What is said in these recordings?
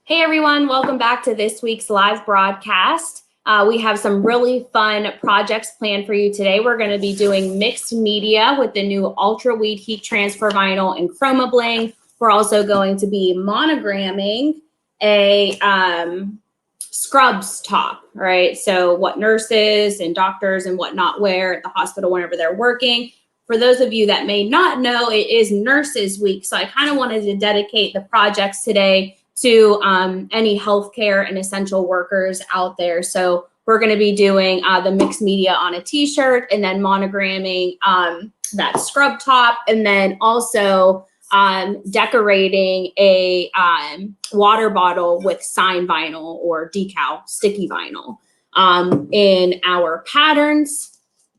Hey everyone, welcome back to this week's live broadcast. We have some really fun projects planned for you today. We're going to be doing mixed media with the new Ultra Weed Heat Transfer Vinyl and Chroma Bling. We're also going to be monogramming a scrubs top, right? So what nurses and doctors and whatnot wear at the hospital whenever they're working. For those of you that may not know, it is Nurses Week. So I kind of wanted to dedicate the projects today to any healthcare and essential workers out there. So we're going to be doing the mixed media on a t-shirt and then monogramming that scrub top, and then also decorating a water bottle with sign vinyl or decal sticky vinyl in our patterns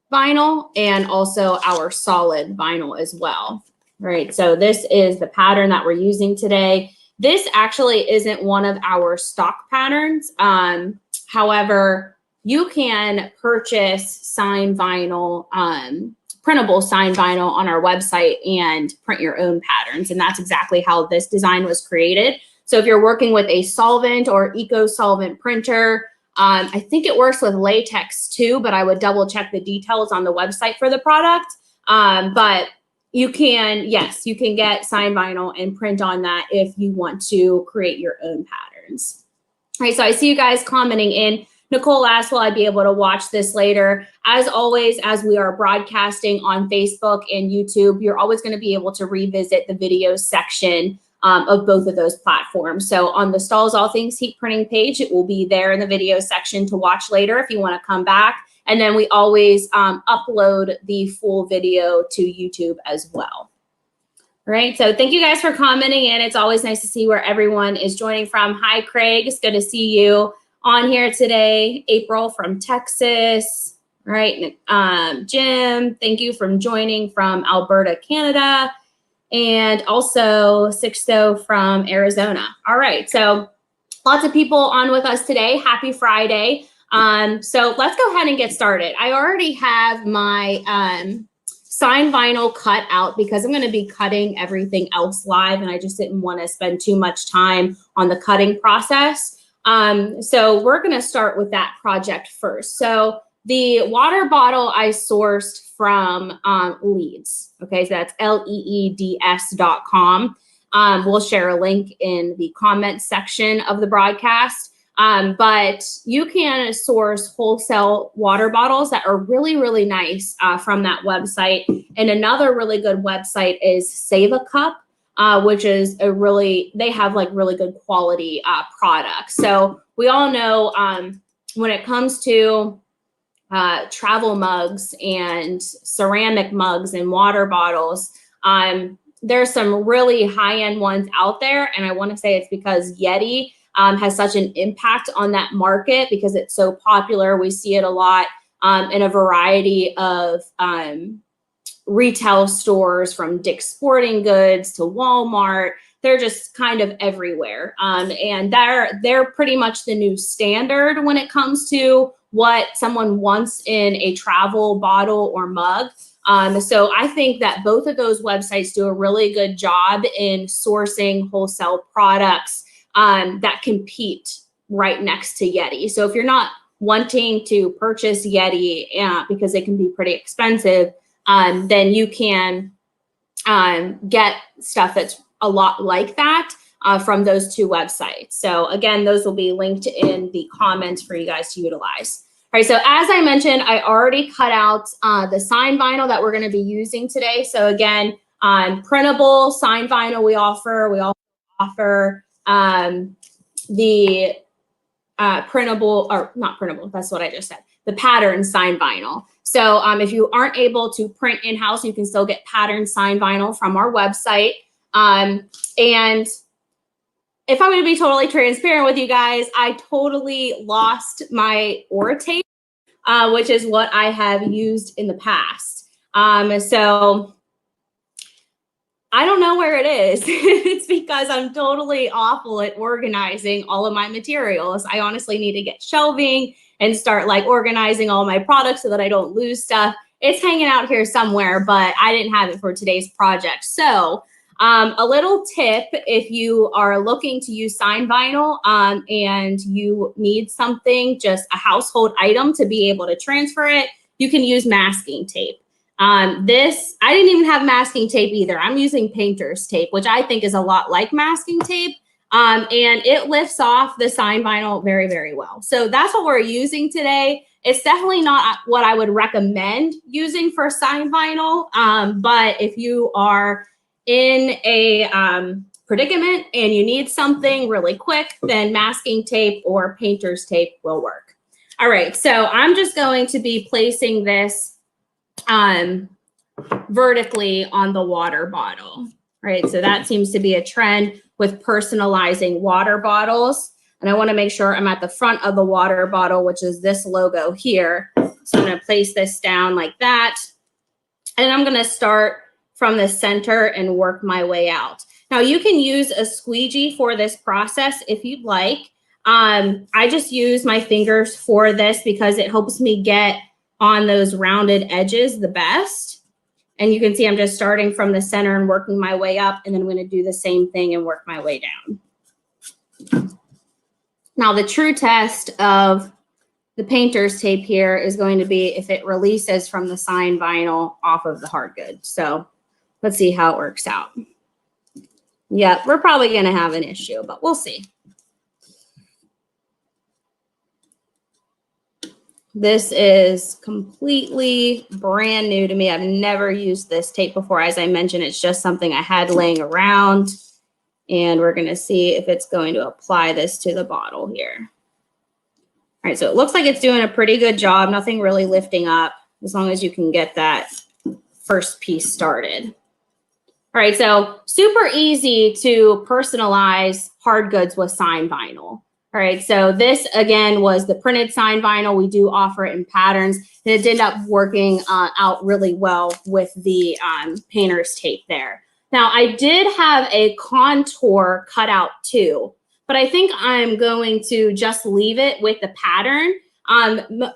vinyl and also our solid vinyl as well. Right, so this is the pattern that we're using today. This actually isn't one of our stock patterns. However, you can purchase sign vinyl, printable sign vinyl on our website and print your own patterns. And that's exactly how this design was created. So if you're working with a solvent or eco-solvent printer, I think it works with latex too, but I would double check the details on the website for the product. But you can, yes, you can get sign vinyl and print on that if you want to create your own patterns. All right, so I see you guys commenting in. Nicole asked, will I be able to watch this later? As always, as we are broadcasting on Facebook and YouTube, you're always going to be able to revisit the video section of both of those platforms. So on the Stalls All Things Heat Printing page, it will be there in the video section to watch later if you want to come back. And then we always upload the full video to YouTube as well. All right, so thank you guys for commenting in. It's always nice to see where everyone is joining from. Hi, Craig. It's good to see you on here today. April from Texas. All right, Jim, thank you for joining from Alberta, Canada. And also Sixto from Arizona. All right, so lots of people on with us today. Happy Friday. So let's go ahead and get started. I already have my sign vinyl cut out because I'm going to be cutting everything else live, and I just didn't want to spend too much time on the cutting process. So we're going to start with that project first. So the water bottle I sourced from Leeds. Okay, so that's leeds.com. We'll share a link in the comments section of the broadcast. But you can source wholesale water bottles that are really, really nice from that website. And another really good website is Save a Cup, which is they have like really good quality products. So we all know when it comes to travel mugs and ceramic mugs and water bottles, there's some really high-end ones out there. And I want to say it's because Yeti has such an impact on that market because it's so popular. We see it a lot in a variety of retail stores, from Dick's Sporting Goods to Walmart. They're just kind of everywhere. And they're pretty much the new standard when it comes to what someone wants in a travel bottle or mug. So I think that both of those websites do a really good job in sourcing wholesale products that compete right next to Yeti. So if you're not wanting to purchase Yeti because it can be pretty expensive, then you can get stuff that's a lot like that from those two websites. So again, those will be linked in the comments for you guys to utilize. All right, so as I mentioned, I already cut out the sign vinyl that we're going to be using today. So again, printable sign vinyl we also offer the printable, or not printable, that's what I just said, the pattern sign vinyl. So if you aren't able to print in-house, you can still get pattern sign vinyl from our website. And if I'm going to be totally transparent with you guys, I totally lost my Oratate, which is what I have used in the past. So I don't know where it is. It's because I'm totally awful at organizing all of my materials. I honestly need to get shelving and start like organizing all my products so that I don't lose stuff. It's hanging out here somewhere, but I didn't have it for today's project. So A little tip, if you are looking to use sign vinyl and you need something, just a household item to be able to transfer it, you can use masking tape. I didn't even have masking tape either. I'm using painter's tape, which I think is a lot like masking tape. And it lifts off the sign vinyl very, very well. So that's what we're using today. It's definitely not what I would recommend using for sign vinyl. But if you are in a predicament and you need something really quick, then masking tape or painter's tape will work. All right, so I'm just going to be placing this vertically on the water bottle, right? So that seems to be a trend with personalizing water bottles. And I want to make sure I'm at the front of the water bottle, which is this logo here. So I'm going to place this down like that. And I'm going to start from the center and work my way out. Now you can use a squeegee for this process if you'd like. I just use my fingers for this because it helps me get on those rounded edges the best. And you can see I'm just starting from the center and working my way up, and then I'm going to do the same thing and work my way down. Now the true test of the painter's tape here is going to be if it releases from the sign vinyl off of the hard good. So let's see how it works out. Yeah, we're probably going to have an issue, but we'll see. This is completely brand new to me. I've never used this tape before. As I mentioned, it's just something I had laying around. And we're going to see if it's going to apply this to the bottle here. All right, so it looks like it's doing a pretty good job. Nothing really lifting up as long as you can get that first piece started. All right, so super easy to personalize hard goods with sign vinyl. All right, so this again was the printed sign vinyl. We do offer it in patterns, and it ended up working out really well with the painter's tape there. Now I did have a contour cut out too, but I think I'm going to just leave it with the pattern.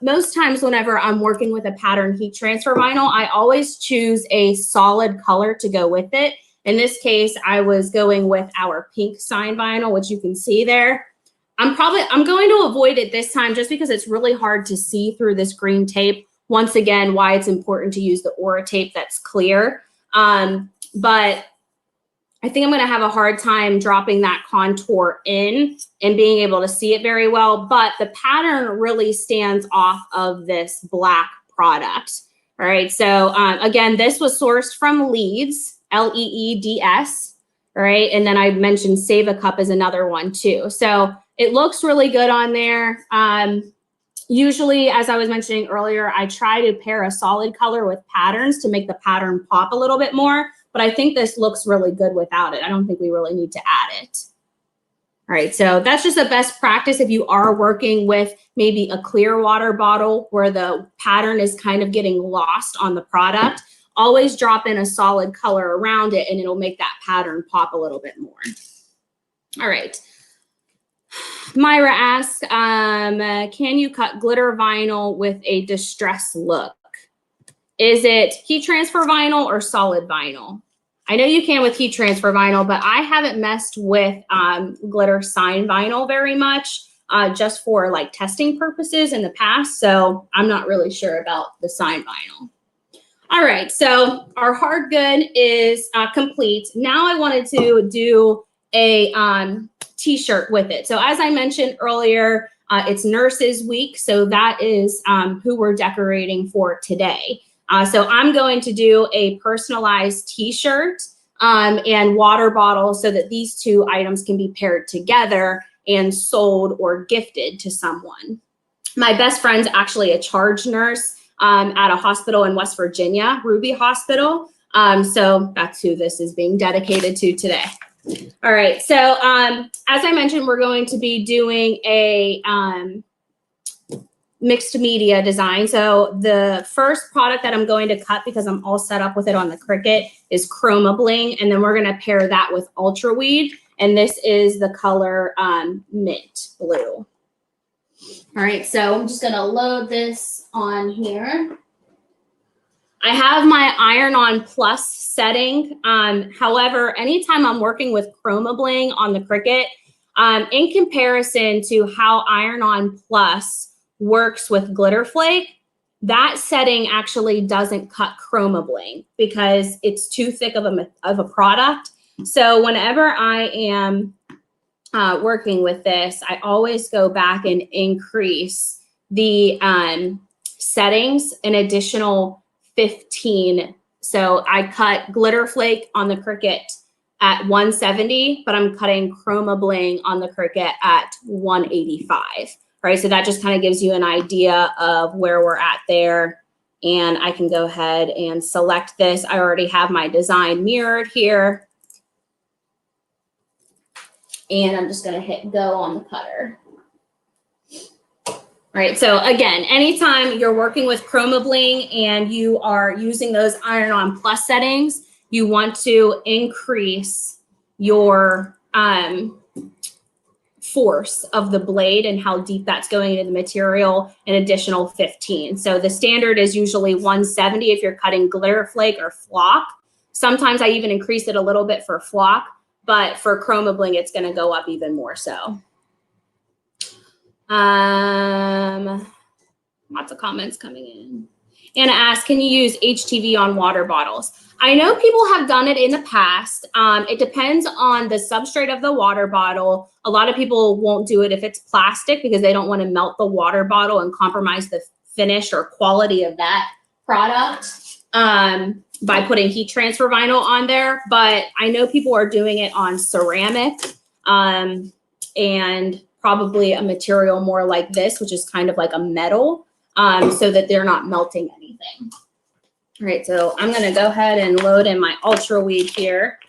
Most times whenever I'm working with a pattern heat transfer vinyl, I always choose a solid color to go with it. In this case, I was going with our pink sign vinyl, which you can see there. I'm going to avoid it this time just because it's really hard to see through this green tape. Once again, why it's important to use the Aura tape that's clear. But I think I'm going to have a hard time dropping that contour in and being able to see it very well. But the pattern really stands off of this black product. All right. So again, this was sourced from Leeds, Leeds. All right. And then I mentioned Save a Cup is another one too. So it looks really good on there. Usually, as I was mentioning earlier, I try to pair a solid color with patterns to make the pattern pop a little bit more. But I think this looks really good without it. I don't think we really need to add it. All right, so that's just a best practice if you are working with maybe a clear water bottle where the pattern is kind of getting lost on the product. Always drop in a solid color around it and it'll make that pattern pop a little bit more. All right. Myra asks, can you cut glitter vinyl with a distress look? Is it heat transfer vinyl or solid vinyl? I know you can with heat transfer vinyl, but I haven't messed with glitter sign vinyl very much, just for like testing purposes in the past. So I'm not really sure about the sign vinyl. All right, so our hard good is complete. Now I wanted to do a t-shirt with it. So as I mentioned earlier, it's Nurses Week. So that is who we're decorating for today. So I'm going to do a personalized t-shirt and water bottle so that these two items can be paired together and sold or gifted to someone. My best friend's actually a charge nurse at a hospital in West Virginia, Ruby Hospital. So that's who this is being dedicated to today. All right, so as I mentioned, we're going to be doing a mixed media design. So the first product that I'm going to cut, because I'm all set up with it on the Cricut, is Chroma Bling, and then we're going to pair that with Ultra Weed, and this is the color mint blue. All right, so I'm just going to load this on here. I have my iron-on plus setting. However, anytime I'm working with Chroma Bling on the Cricut, in comparison to how iron-on plus works with Glitter Flake, that setting actually doesn't cut Chroma Bling because it's too thick of a product. So whenever I am working with this, I always go back and increase the settings an additional 15. So I cut Glitter Flake on the Cricut at 170, but I'm cutting Chroma Bling on the Cricut at 185, right? So that just kind of gives you an idea of where we're at there. And I can go ahead and select this. I already have my design mirrored here. And I'm just gonna hit go on the cutter. All right, so again, anytime you're working with Chroma Bling and you are using those iron-on plus settings, you want to increase your force of the blade and how deep that's going into the material an additional 15. So the standard is usually 170 if you're cutting Glitter Flake or flock. Sometimes I even increase it a little bit for flock, but for Chroma Bling, it's gonna go up even more so. Lots of comments coming in. Anna asks, can you use HTV on water bottles? I know people have done it in the past. It depends on the substrate of the water bottle. A lot of people won't do it if it's plastic because they don't want to melt the water bottle and compromise the finish or quality of that product by putting heat transfer vinyl on there. But I know people are doing it on ceramic and probably a material more like this, which is kind of like a metal, so that they're not melting anything. All right, so I'm gonna go ahead and load in my Ultra Weed here.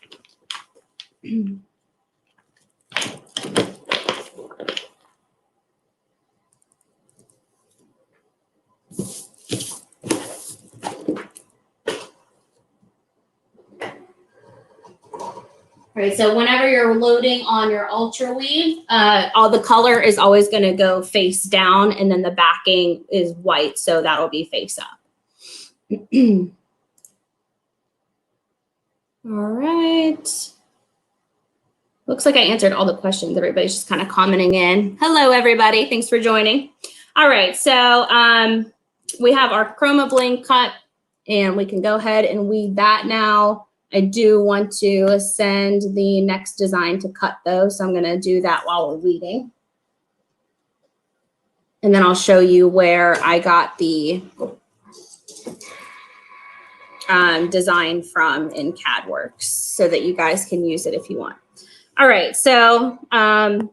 All right, so whenever you're loading on your Ultra Weed, all the color is always going to go face down, and then the backing is white, so that'll be face up. All right. Looks like I answered all the questions. Everybody's just kind of commenting in. Hello, everybody. Thanks for joining. All right, so we have our Chroma Bling cut, and we can go ahead and weed that now. I do want to send the next design to cut though, so I'm going to do that while we're weeding. And then I'll show you where I got the design from in CADWorks so that you guys can use it if you want. All right, so Chroma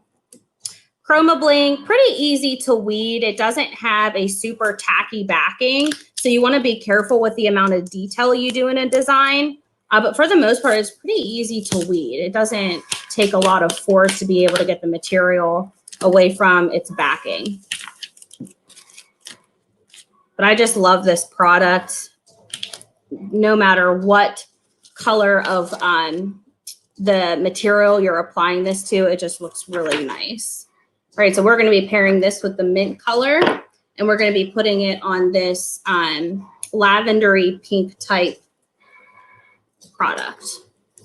Bling, pretty easy to weed. It doesn't have a super tacky backing, so you want to be careful with the amount of detail you do in a design. But for the most part, it's pretty easy to weed. It doesn't take a lot of force to be able to get the material away from its backing. But I just love this product. No matter what color of the material you're applying this to, it just looks really nice. All right, so we're going to be pairing this with the mint color, and we're going to be putting it on this lavendery pink type product.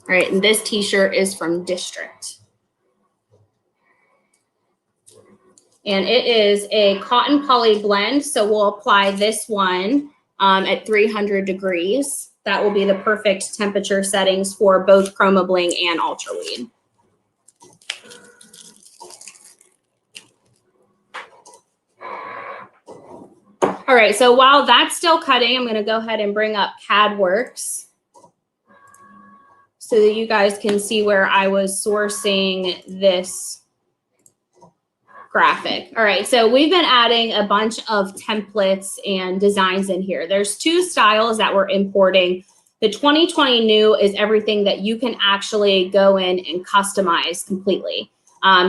All right, and this t-shirt is from District. And it is a cotton poly blend, so we'll apply this one at 300 degrees. That will be the perfect temperature settings for both Chroma Bling and Ultra Weed. All right, so while that's still cutting, I'm going to go ahead and bring up CADWorks so that you guys can see where I was sourcing this graphic. All right, so we've been adding a bunch of templates and designs in here. There's two styles that we're importing. The 2020 new is everything that you can actually go in and customize completely.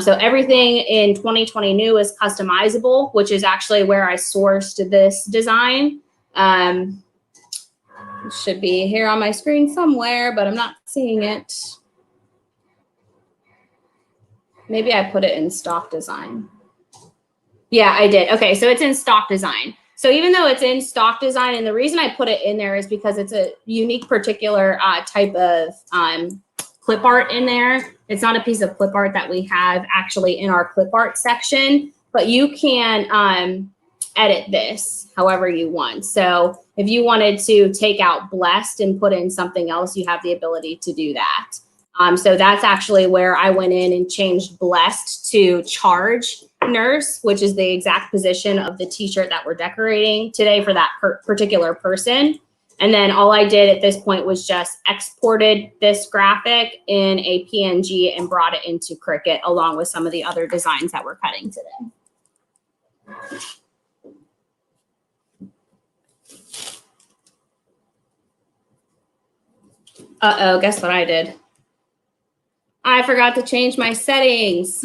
So everything in 2020 new is customizable, which is actually where I sourced this design. It should be here on my screen somewhere, but I'm not seeing it. Maybe I put it in stock design. Yeah, I did. Okay, so it's in stock design. So even though it's in stock design, and the reason I put it in there is because it's a unique particular type of clip art in there. It's not a piece of clip art that we have actually in our clip art section, but you can edit this however you want. So if you wanted to take out blessed and put in something else, you have the ability to do that. So that's actually where I went in and changed blessed to charge nurse, which is the exact position of the t-shirt that we're decorating today for that particular person. And then all I did at this point was just exported this graphic in a PNG and brought it into Cricut along with some of the other designs that we're cutting today. Uh-oh, guess what I did? I forgot to change my settings.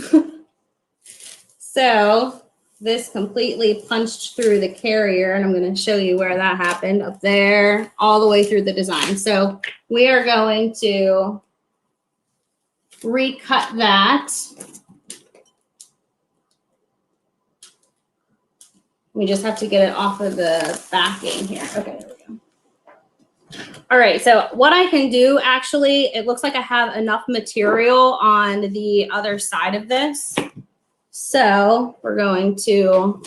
So this completely punched through the carrier, and I'm going to show you where that happened, up there, all the way through the design. So we are going to recut that. We just have to get it off of the backing here. Okay, there we go. All right, so what I can do, actually, it looks like I have enough material on the other side of this. So we're going to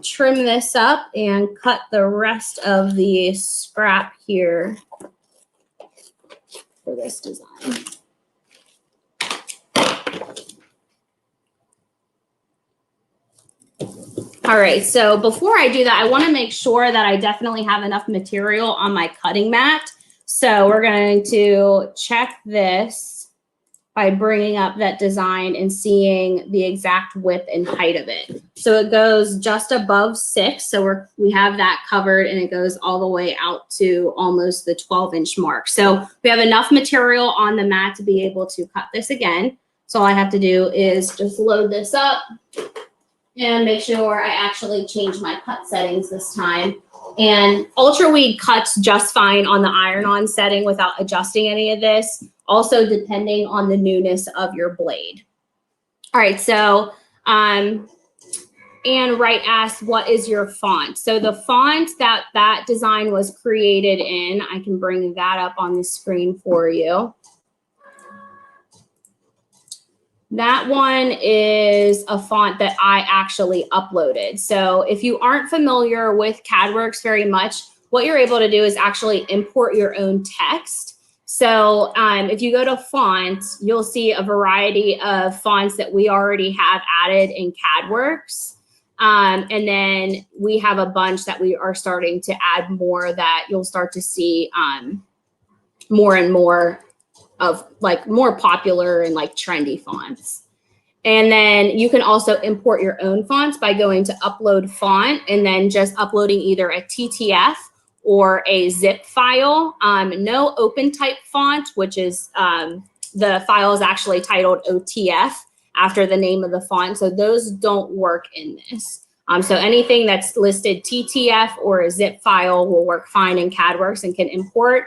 trim this up and cut the rest of the scrap here for this design. All right, so before I do that, I want to make sure that I definitely have enough material on my cutting mat. So we're going to check this by bringing up that design and seeing the exact width and height of it. So it goes just above 6, so we have that covered, and it goes all the way out to almost the 12-inch mark. So we have enough material on the mat to be able to cut this again. So all I have to do is just load this up and make sure I actually change my cut settings this time. And Ultra Weed cuts just fine on the iron-on setting without adjusting any of this, also depending on the newness of your blade. All right, so Anne Wright asked, what is your font? So the font that design was created in, I can bring that up on the screen for you. That one is a font that I actually uploaded. So if you aren't familiar with CADWorks very much, what you're able to do is actually import your own text. So if you go to fonts, you'll see a variety of fonts that we already have added in CADWorks. And then we have a bunch that we are starting to add more that you'll start to see more and more of, like, more popular and like trendy fonts. And then you can also import your own fonts by going to upload font and then just uploading either a TTF or a zip file. No open type font, which is the file is actually titled OTF after the name of the font. So those don't work in this. So anything that's listed TTF or a zip file will work fine in CADWorks and can import.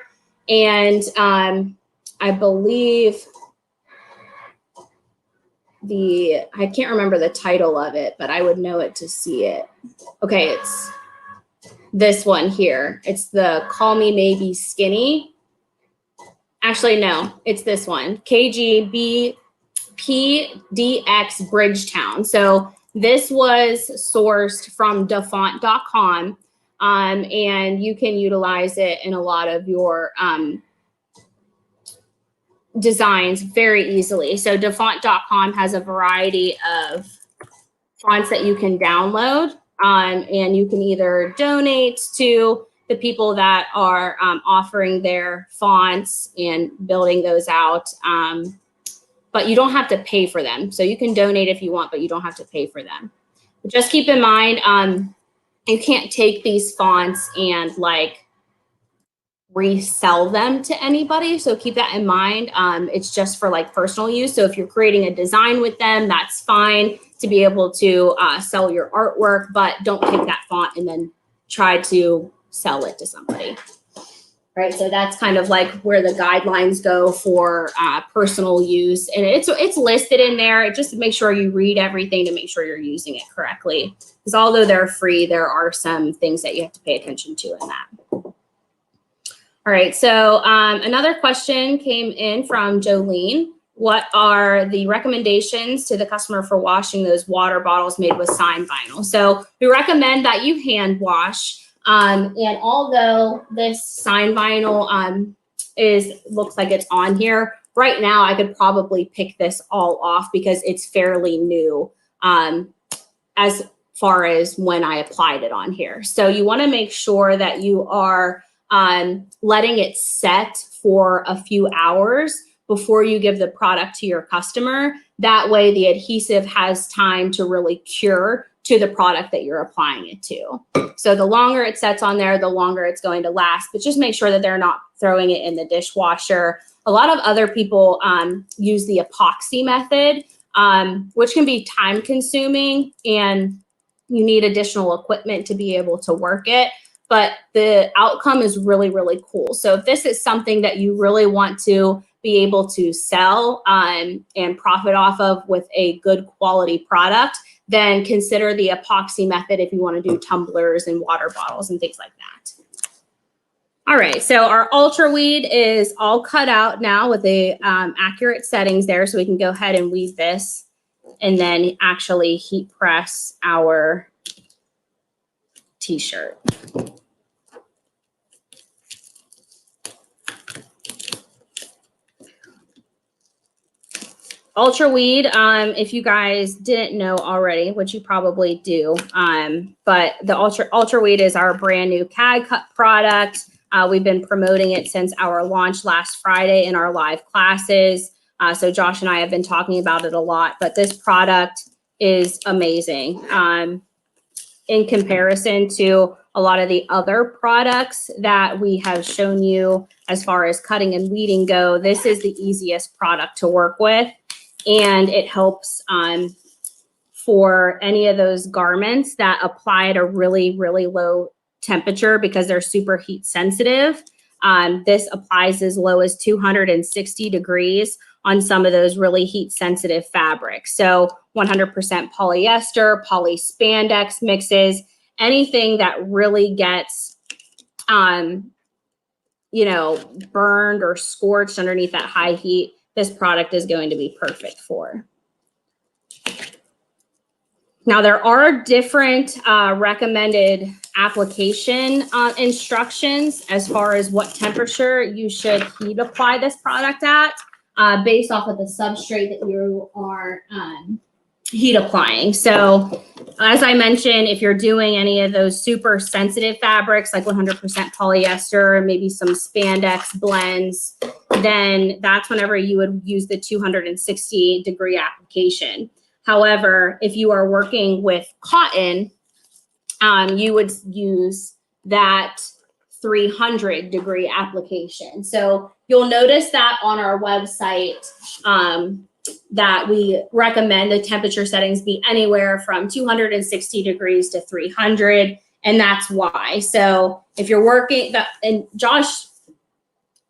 And I believe I can't remember the title of it, but I would know it to see it. Okay, it's this one here. It's the Call Me Maybe Skinny. Actually, no, it's this one, KGB PDX Bridgetown. So this was sourced from dafont.com, and you can utilize it in a lot of your designs very easily. So dafont.com has a variety of fonts that you can download, and you can either donate to the people that are offering their fonts and building those out, but you don't have to pay for them. So you can donate if you want, but you don't have to pay for them. But just keep in mind, you can't take these fonts and like resell them to anybody. So keep that in mind. It's just for like personal use. So if you're creating a design with them, that's fine to be able to sell your artwork, but don't take that font and then try to sell it to somebody. right? So that's kind of like where the guidelines go for personal use. And it's listed in there. Just make sure you read everything to make sure you're using it correctly. Because although they're free, there are some things that you have to pay attention to in that. All right, so another question came in from Jolene. What are the recommendations to the customer for washing those water bottles made with sign vinyl? So we recommend that you hand wash. And although this sign vinyl looks like it's on here, right now I could probably pick this all off because it's fairly new as far as when I applied it on here. So you want to make sure that you are letting it set for a few hours before you give the product to your customer. That way the adhesive has time to really cure to the product that you're applying it to. So the longer it sets on there, the longer it's going to last, but just make sure that they're not throwing it in the dishwasher. A lot of other people use the epoxy method, which can be time consuming and you need additional equipment to be able to work it. But the outcome is really, really cool. So if this is something that you really want to be able to sell and profit off of with a good quality product, then consider the epoxy method if you want to do tumblers and water bottles and things like that. All right, so our Ultra Weed is all cut out now with the accurate settings there, so we can go ahead and weed this and then actually heat press our t-shirt. Ultra Weed, if you guys didn't know already, which you probably do, but the Ultra Weed is our brand new CAD cut product. We've been promoting it since our launch last Friday in our live classes. So Josh and I have been talking about it a lot, but this product is amazing. In comparison to a lot of the other products that we have shown you as far as cutting and weeding go, this is the easiest product to work with. And it helps for any of those garments that apply at a really, really low temperature because they're super heat sensitive. This applies as low as 260 degrees on some of those really heat sensitive fabrics. So 100% polyester, poly spandex mixes, anything that really gets, burned or scorched underneath that high heat, this product is going to be perfect for. Now, there are different recommended application instructions as far as what temperature you should heat apply this product at based off of the substrate that you are heat applying. So as I mentioned, if you're doing any of those super sensitive fabrics like 100% polyester, maybe some spandex blends, then that's whenever you would use the 260 degree application. However, if you are working with cotton, you would use that 300 degree application. So you'll notice that on our website that we recommend the temperature settings be anywhere from 260 degrees to 300. And that's why. So if you're working, and Josh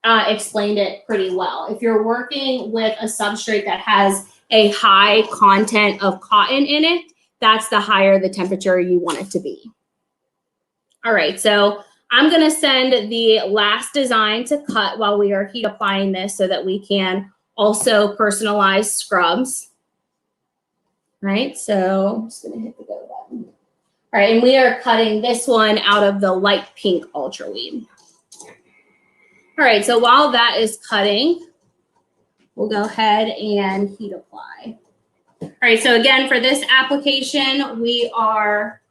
explained it pretty well. If you're working with a substrate that has a high content of cotton in it, that's the higher the temperature you want it to be. All right, so I'm gonna send the last design to cut while we are heat applying this so that we can also personalize scrubs. All right, so I'm just gonna hit the go button. All right, and we are cutting this one out of the light pink Ultra Weed. All right, so while that is cutting, we'll go ahead and heat apply. All right, so again, for this application, we are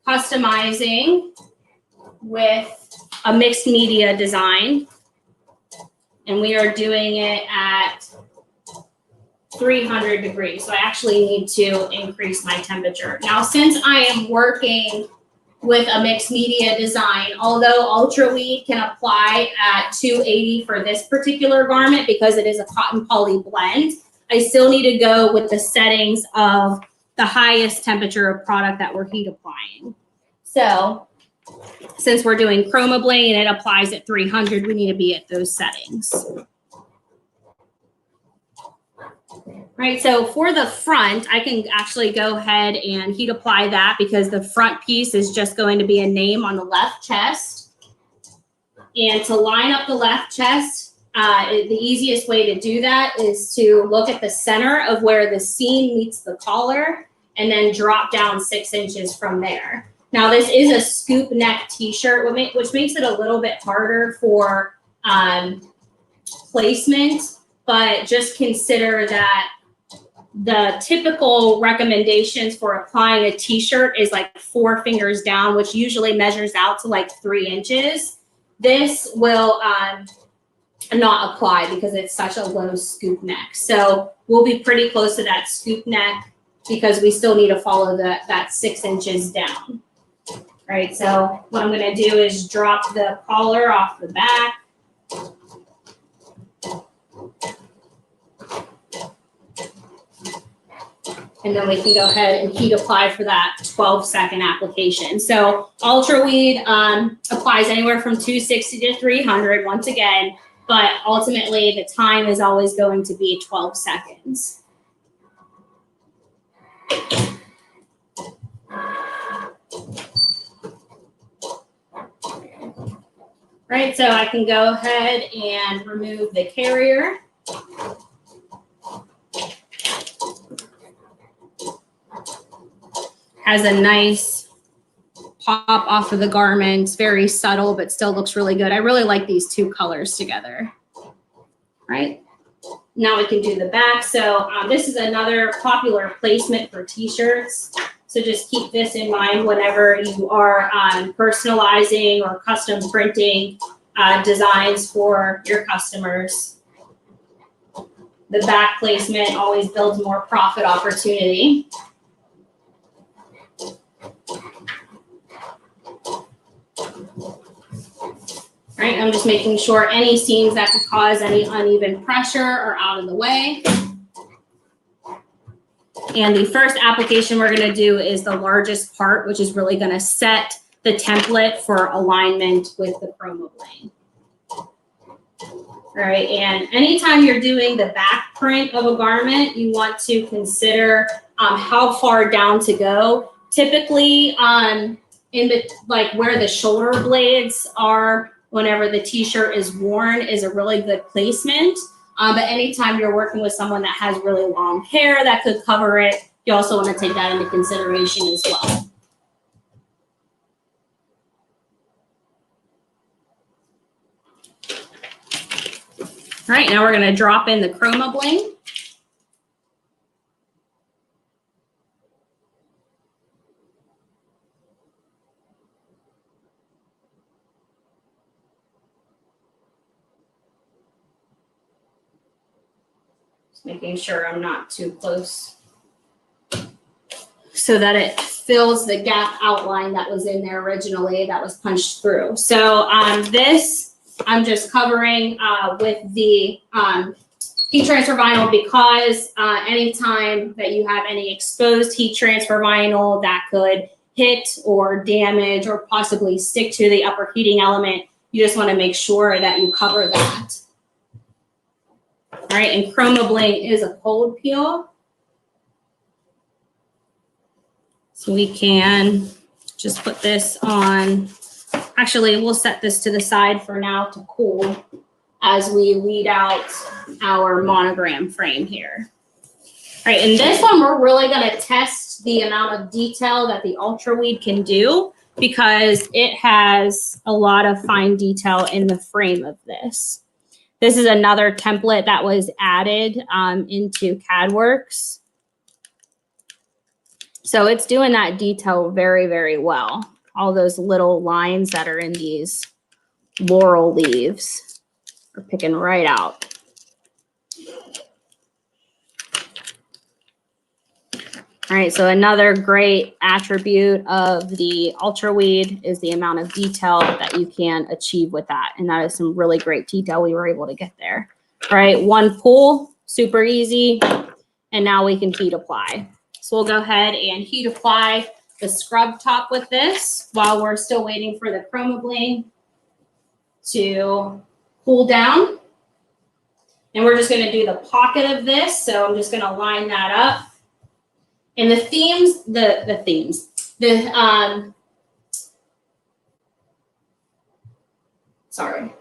customizing with a mixed media design, and we are doing it at 300 degrees. So I actually need to increase my temperature. Now, since I am working with a mixed media design, although Ultra Weed can apply at 280 for this particular garment because it is a cotton poly blend, I still need to go with the settings of the highest temperature of product that we're heat applying. So since we're doing chroma bling and it applies at 300, we need to be at those settings. Right, so for the front, I can actually go ahead and heat apply that because the front piece is just going to be a name on the left chest. And to line up the left chest, the easiest way to do that is to look at the center of where the seam meets the collar and then drop down 6 inches from there. Now, this is a scoop neck t-shirt, which makes it a little bit harder for placement, but just consider that the typical recommendations for applying a t-shirt is like 4 fingers down, which usually measures out to like 3 inches. This will not apply because it's such a low scoop neck. So we'll be pretty close to that scoop neck because we still need to follow that 6 inches down. All right, so what I'm gonna do is drop the collar off the back. And then we can go ahead and heat apply for that 12-second application. So Ultra Weed applies anywhere from 260 to 300 once again, but ultimately the time is always going to be 12 seconds. Right, so I can go ahead and remove the carrier. Has a nice pop off of the garment. It's very subtle, but still looks really good. I really like these two colors together. Right? Now we can do the back. So this is another popular placement for t-shirts. So just keep this in mind whenever you are personalizing or custom printing designs for your customers. The back placement always builds more profit opportunity. Right, I'm just making sure any seams that could cause any uneven pressure are out of the way. And the first application we're going to do is the largest part, which is really going to set the template for alignment with the chroma bling. All right, and anytime you're doing the back print of a garment, you want to consider how far down to go. Typically, in the like where the shoulder blades are, whenever the t-shirt is worn, is a really good placement. But anytime you're working with someone that has really long hair that could cover it, you also want to take that into consideration as well. All right, now we're going to drop in the chroma bling. Making sure I'm not too close so that it fills the gap outline that was in there originally that was punched through. So this I'm just covering with the heat transfer vinyl because anytime that you have any exposed heat transfer vinyl that could hit or damage or possibly stick to the upper heating element, you just want to make sure that you cover that. All right, and chroma bling is a cold peel. So we can just put this on. Actually, we'll set this to the side for now to cool as we weed out our monogram frame here. All right, in this one, we're really gonna test the amount of detail that the Ultra Weed can do because it has a lot of fine detail in the frame of this. This is another template that was added into CADWorks. So it's doing that detail very, very well. All those little lines that are in these laurel leaves are picking right out. All right, so another great attribute of the Ultra Weed is the amount of detail that you can achieve with that. And that is some really great detail we were able to get there. All right, one pull, super easy. And now we can heat apply. So we'll go ahead and heat apply the scrub top with this while we're still waiting for the Chroma Bling to cool down. And we're just going to do the pocket of this. So I'm just going to line that up. And the themes, sorry,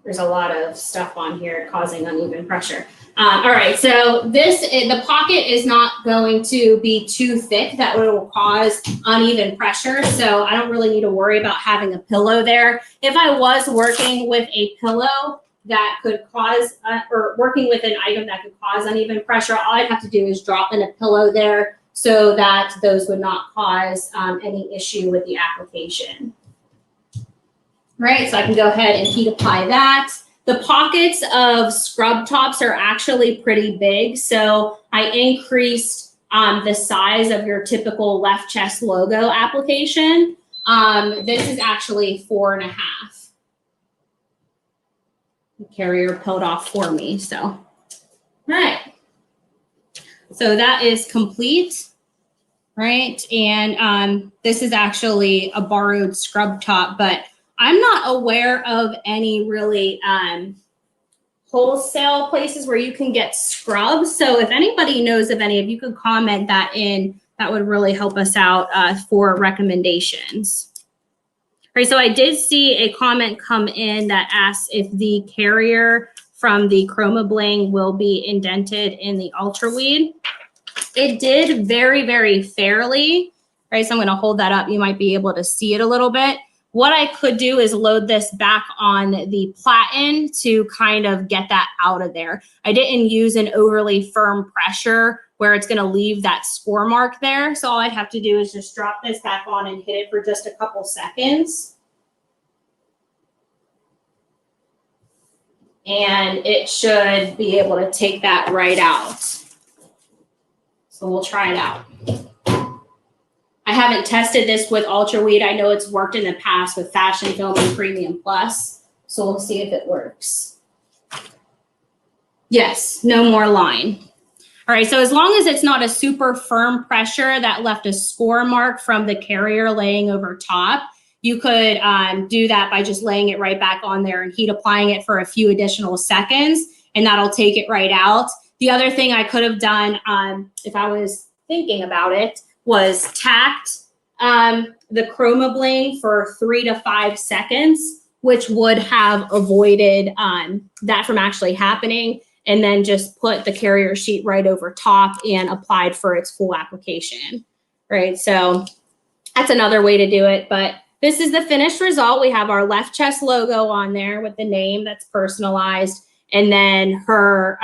there's a lot of stuff on here causing uneven pressure. All right, so the pocket is not going to be too thick that will cause uneven pressure. So I don't really need to worry about having a pillow there. If I was working with a pillow that could cause, or working with an item that could cause uneven pressure, all I'd have to do is drop in a pillow there so that those would not cause any issue with the application. Right, so I can go ahead and heat apply that. The pockets of scrub tops are actually pretty big, so I increased the size of your typical left chest logo application. This is actually 4.5. The carrier peeled off for me, so. All right, so that is complete, right? And this is actually a borrowed scrub top, but I'm not aware of any really wholesale places where you can get scrubs. So if anybody knows of any, if you could comment that in, that would really help us out for recommendations. All right, so I did see a comment come in that asks if the carrier from the Chroma Bling will be indented in the Ultra Weed. It did very, very fairly, right? So I'm gonna hold that up. You might be able to see it a little bit. What I could do is load this back on the platen to kind of get that out of there. I didn't use an overly firm pressure where it's going to leave that score mark there. So all I'd have to do is just drop this back on and hit it for just a couple seconds. And it should be able to take that right out. So we'll try it out. I haven't tested this with Ultra Weed. I know it's worked in the past with Fashion Film and Premium Plus. So we'll see if it works. Yes, no more line. All right, so as long as it's not a super firm pressure that left a score mark from the carrier laying over top, you could do that by just laying it right back on there and heat applying it for a few additional seconds, and that'll take it right out. The other thing I could have done if I was thinking about it was tacked the Chroma Bling for 3 to 5 seconds, which would have avoided that from actually happening, and then just put the carrier sheet right over top and applied for its full application, right? So that's another way to do it, but this is the finished result. We have our left chest logo on there with the name that's personalized, and then her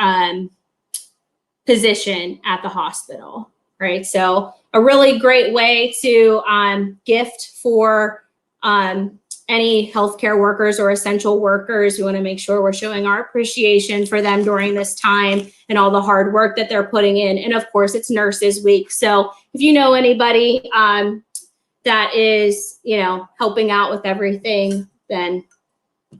position at the hospital, right? So a really great way to gift for any healthcare workers or essential workers. We want to make sure we're showing our appreciation for them during this time and all the hard work that they're putting in. And of course, it's Nurses Week. So if you know anybody that is, you know, helping out with everything, then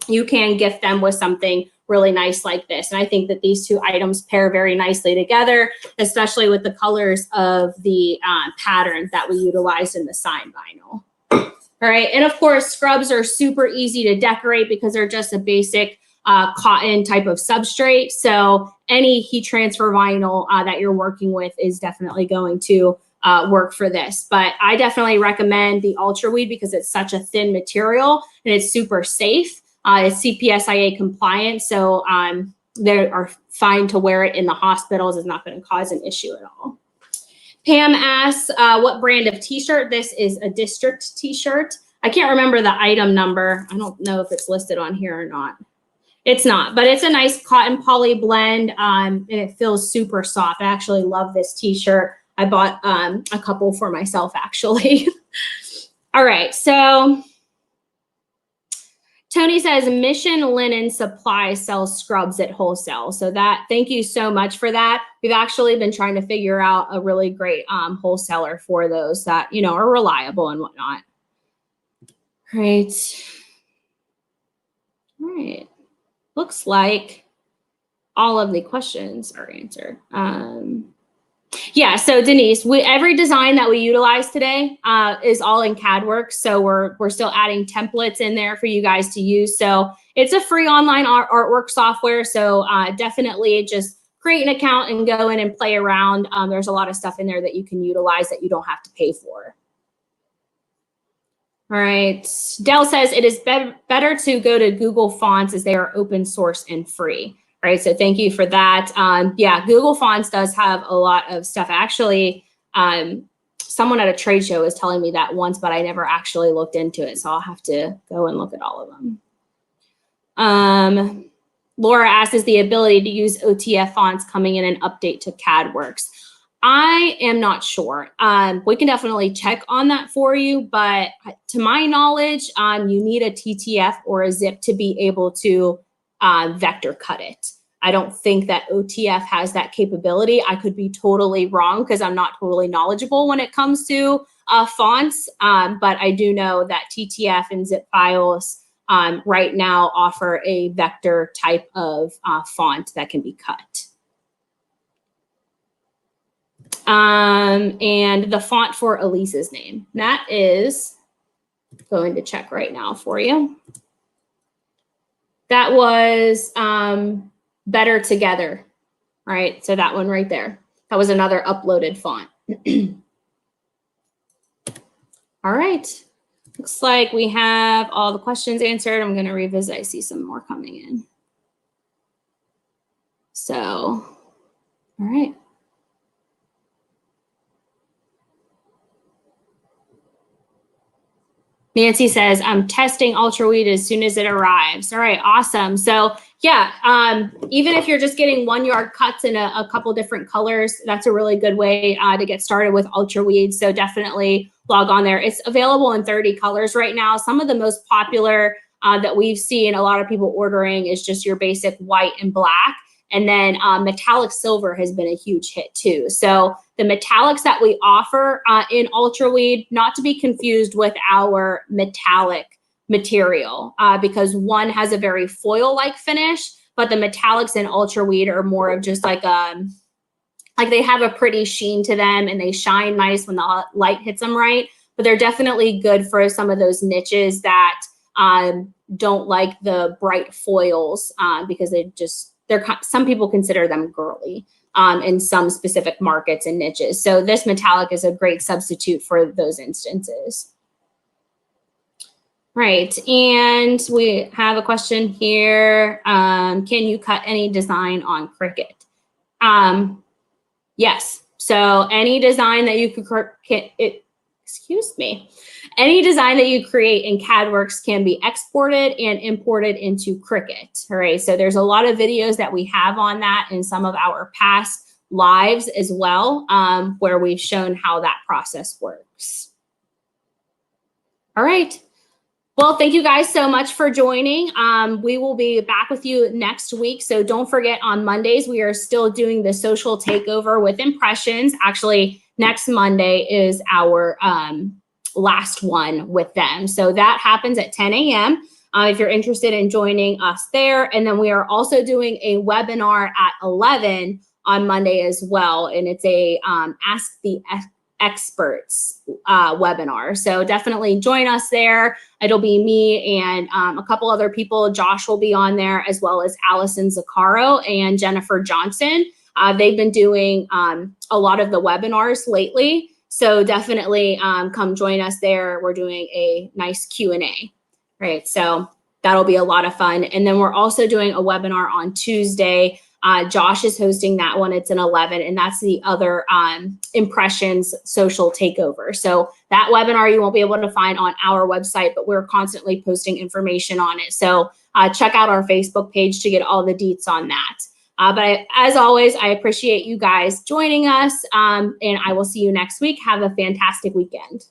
you can gift them with something really nice like this. And I think that these two items pair very nicely together, especially with the colors of the pattern that we utilized in the sign vinyl. All right, and of course, scrubs are super easy to decorate because they're just a basic cotton type of substrate. So any heat transfer vinyl that you're working with is definitely going to work for this. But I definitely recommend the Ultra Weed because it's such a thin material and it's super safe. It's CPSIA compliant, so they are fine to wear it in the hospitals. It's not going to cause an issue at all. Pam asks, what brand of t-shirt? This is a district t-shirt. I can't remember the item number. I don't know if it's listed on here or not. It's not, but it's a nice cotton poly blend, and it feels super soft. I actually love this t-shirt. I bought a couple for myself, actually. All right, so Tony says Mission Linen Supply sells scrubs at wholesale. So that, thank you so much for that. We've actually been trying to figure out a really great wholesaler for those that, you know, are reliable and whatnot. Right. All right. Looks like all of the questions are answered. Yeah, so Denise, every design that we utilize today is all in CADWorks. So we're still adding templates in there for you guys to use. So it's a free online artwork software. So definitely just create an account and go in and play around. There's a lot of stuff in there that you can utilize that you don't have to pay for. All right, Dell says it is better to go to Google Fonts as they are open source and free. All right, so thank you for that. Yeah, Google Fonts does have a lot of stuff. Actually, someone at a trade show was telling me that once, but I never actually looked into it. So I'll have to go and look at all of them. Laura asks, is the ability to use OTF fonts coming in an update to CADWorks? I am not sure. We can definitely check on that for you, but to my knowledge, you need a TTF or a zip to be able to vector cut it. I don't think that OTF has that capability. I could be totally wrong because I'm not totally knowledgeable when it comes to fonts, but I do know that TTF and zip files right now offer a vector type of font that can be cut. And the font for Elise's name, that is going to check right now for you. That was Better Together, right? So that one right there, that was another uploaded font. All right, looks like we have all the questions answered. I'm going to revisit. I see some more coming in. So, all right. Nancy says, I'm testing Ultra Weed as soon as it arrives. All right, awesome. So yeah, even if you're just getting 1 yard cuts in a couple different colors, that's a really good way to get started with Ultra Weed. So definitely log on there. It's available in 30 colors right now. Some of the most popular that we've seen a lot of people ordering is just your basic white and black. And then metallic silver has been a huge hit too. So the metallics that we offer in Ultra Weed, not to be confused with our metallic material, because one has a very foil-like finish, but the metallics in Ultra Weed are more of just like they have a pretty sheen to them and they shine nice when the light hits them right. But they're definitely good for some of those niches that don't like the bright foils because some people consider them girly in some specific markets and niches. So this metallic is a great substitute for those instances. Right, and we have a question here. Can you cut any design on Cricut? Yes, so any design that you could any design that you create in CADWorks can be exported and imported into Cricut. All right, so there's a lot of videos that we have on that in some of our past lives as well, where we've shown how that process works. All right. Well, thank you guys so much for joining. We will be back with you next week. So don't forget, on Mondays, we are still doing the social takeover with impressions. Actually, next Monday is our last one with them. So that happens at 10 a.m. If you're interested in joining us there. And then we are also doing a webinar at 11 on Monday as well. And it's a Ask the Experts webinar. So definitely join us there. It'll be me and a couple other people. Josh will be on there, as well as Allison Zaccaro and Jennifer Johnson. They've been doing a lot of the webinars lately. So definitely come join us there. We're doing a nice Q&A, right? So that'll be a lot of fun. And then we're also doing a webinar on Tuesday. Josh is hosting that one. It's an 11, and that's the other impressions social takeover. So that webinar you won't be able to find on our website, but we're constantly posting information on it. So check out our Facebook page to get all the deets on that. But as always, I appreciate you guys joining us, and I will see you next week. Have a fantastic weekend.